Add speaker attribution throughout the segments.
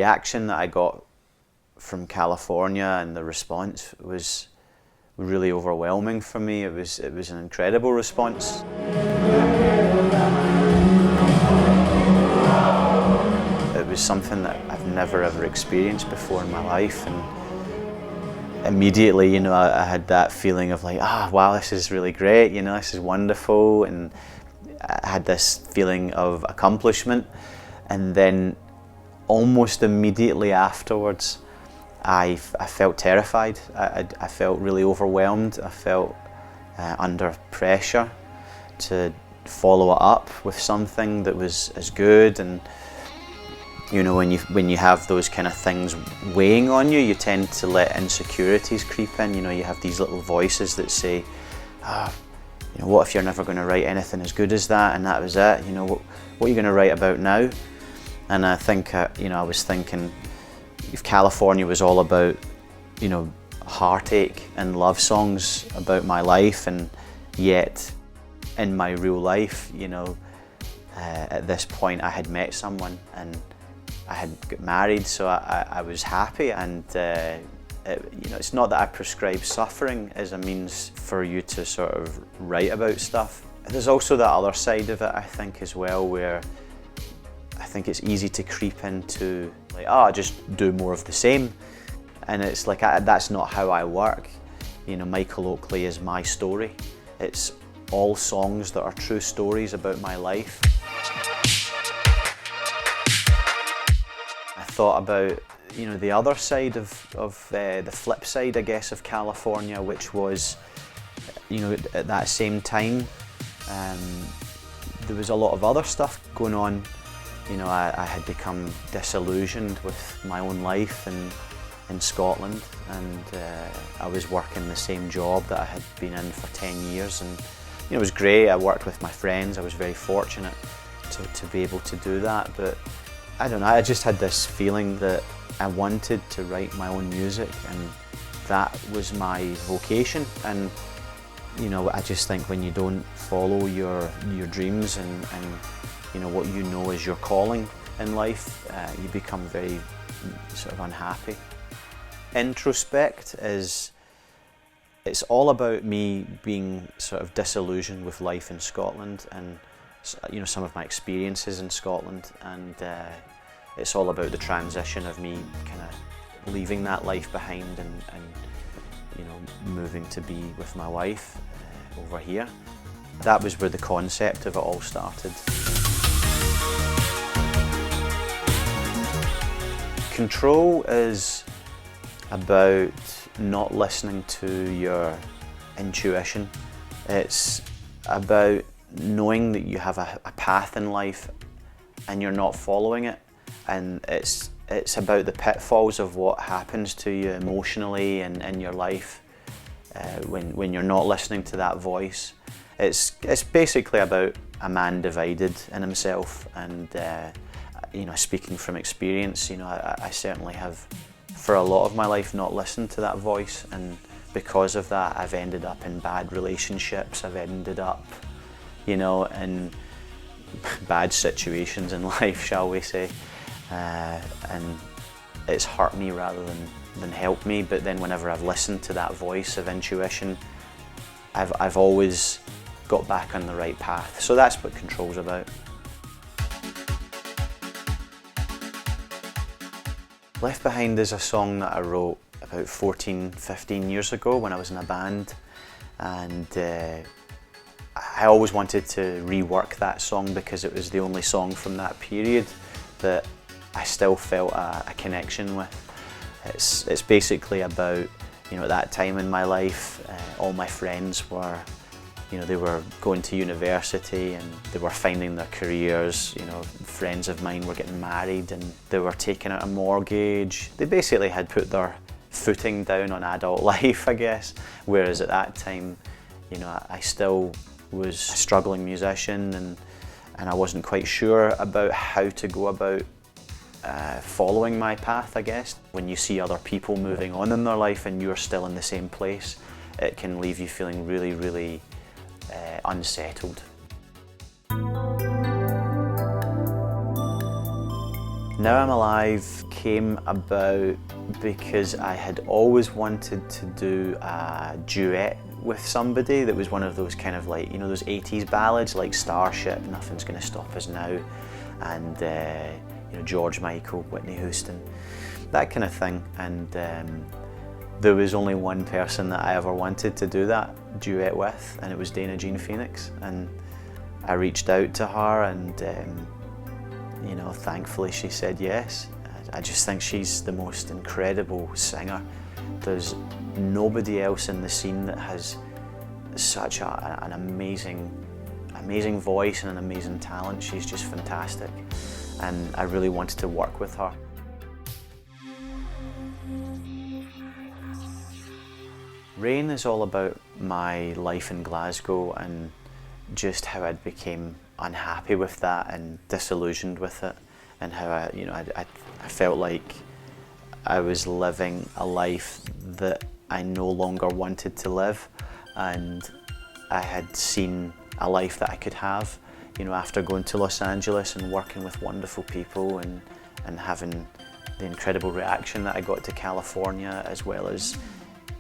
Speaker 1: reaction that I got from California and the response was really overwhelming for me. It was an incredible response. It was something that I've never ever experienced before in my life, and immediately, you know, I had that feeling of like, wow, this is really great, you know, this is wonderful, and I had this feeling of accomplishment. And then almost immediately afterwards, I felt terrified. I felt really overwhelmed. I felt under pressure to follow it up with something that was as good. And you know, when you have those kind of things weighing on you, you tend to let insecurities creep in. You know, you have these little voices that say, you know, what if you're never going to write anything as good as that, and that was it? You know, what are you going to write about now? And I think, you know, I was thinking, if California was all about, you know, heartache and love songs about my life, and yet in my real life, you know, at this point I had met someone and I had got married, so I was happy. And you know, it's not that I prescribe suffering as a means for you to sort of write about stuff. There's also that other side of it, I think, as well, where I think it's easy to creep into like, just do more of the same. And it's like, that's not how I work. You know, Michael Oakley is my story. It's all songs that are true stories about my life. I thought about, you know, the other side of the flip side, I guess, of California, which was, you know, at that same time, there was a lot of other stuff going on. You know, I had become disillusioned with my own life in Scotland, and I was working the same job that I had been in for 10 years, and you know, it was great. I worked with my friends. I was very fortunate to be able to do that, but I don't know, I just had this feeling that I wanted to write my own music, and that was my vocation. And you know, I just think when you don't follow your dreams and you know, what you know is your calling in life, you become very sort of unhappy. Introspect it's all about me being sort of disillusioned with life in Scotland, and you know, some of my experiences in Scotland, and it's all about the transition of me kind of leaving that life behind and you know, moving to be with my wife over here. That was where the concept of it all started. Control is about not listening to your intuition. It's about knowing that you have a path in life and you're not following it, and it's about the pitfalls of what happens to you emotionally and in your life when you're not listening to that voice. It's basically about a man divided in himself, and you know, speaking from experience, you know, I certainly have for a lot of my life not listened to that voice, and because of that I've ended up in bad relationships. I've ended up, you know, in bad situations in life, shall we say, and it's hurt me rather than helped me. But then whenever I've listened to that voice of intuition, I've always got back on the right path. So that's what Control's about. Left Behind is a song that I wrote about 14, 15 years ago when I was in a band, and I always wanted to rework that song because it was the only song from that period that I still felt a connection with. It's basically about, you know, at that time in my life, all my friends were, you know, they were going to university and they were finding their careers. You know, friends of mine were getting married and they were taking out a mortgage. They basically had put their footing down on adult life, I guess. Whereas at that time, you know, I still was a struggling musician, and I wasn't quite sure about how to go about following my path, I guess. When you see other people moving on in their life and you're still in the same place, it can leave you feeling really, really unsettled. Now I'm Alive came about because I had always wanted to do a duet with somebody that was one of those kind of like, you know, those 80s ballads like Starship, Nothing's Gonna Stop Us Now, and you know, George Michael, Whitney Houston, that kind of thing. And there was only one person that I ever wanted to do that duet with, and it was Dana Jean Phoenix. And I reached out to her, and you know, thankfully she said yes. I just think she's the most incredible singer. There's nobody else in the scene that has such an amazing voice and an amazing talent. She's just fantastic, and I really wanted to work with her. Rain is all about my life in Glasgow and just how I became unhappy with that and disillusioned with it, and how I felt like I was living a life that I no longer wanted to live, and I had seen a life that I could have, you know, after going to Los Angeles and working with wonderful people and having the incredible reaction that I got to California, as well as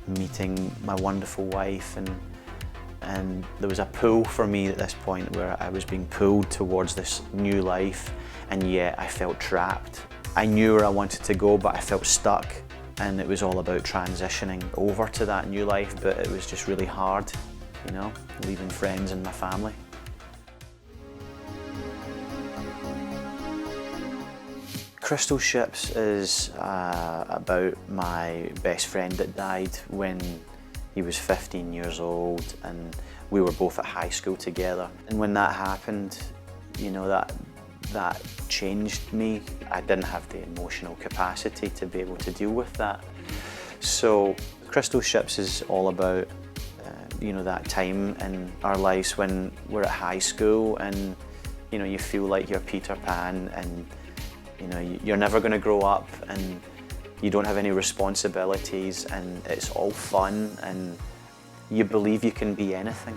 Speaker 1: meeting my wonderful wife, and there was a pull for me at this point where I was being pulled towards this new life, and yet I felt trapped. I knew where I wanted to go, but I felt stuck, and it was all about transitioning over to that new life, but it was just really hard, you know, leaving friends and my family. Crystal Ships is about my best friend that died when he was 15 years old, and we were both at high school together. And when that happened, you know, that changed me. I didn't have the emotional capacity to be able to deal with that. So Crystal Ships is all about you know, that time in our lives when we're at high school, and you know, you feel like you're Peter Pan, and you know, you're never going to grow up, and you don't have any responsibilities, and it's all fun, and you believe you can be anything.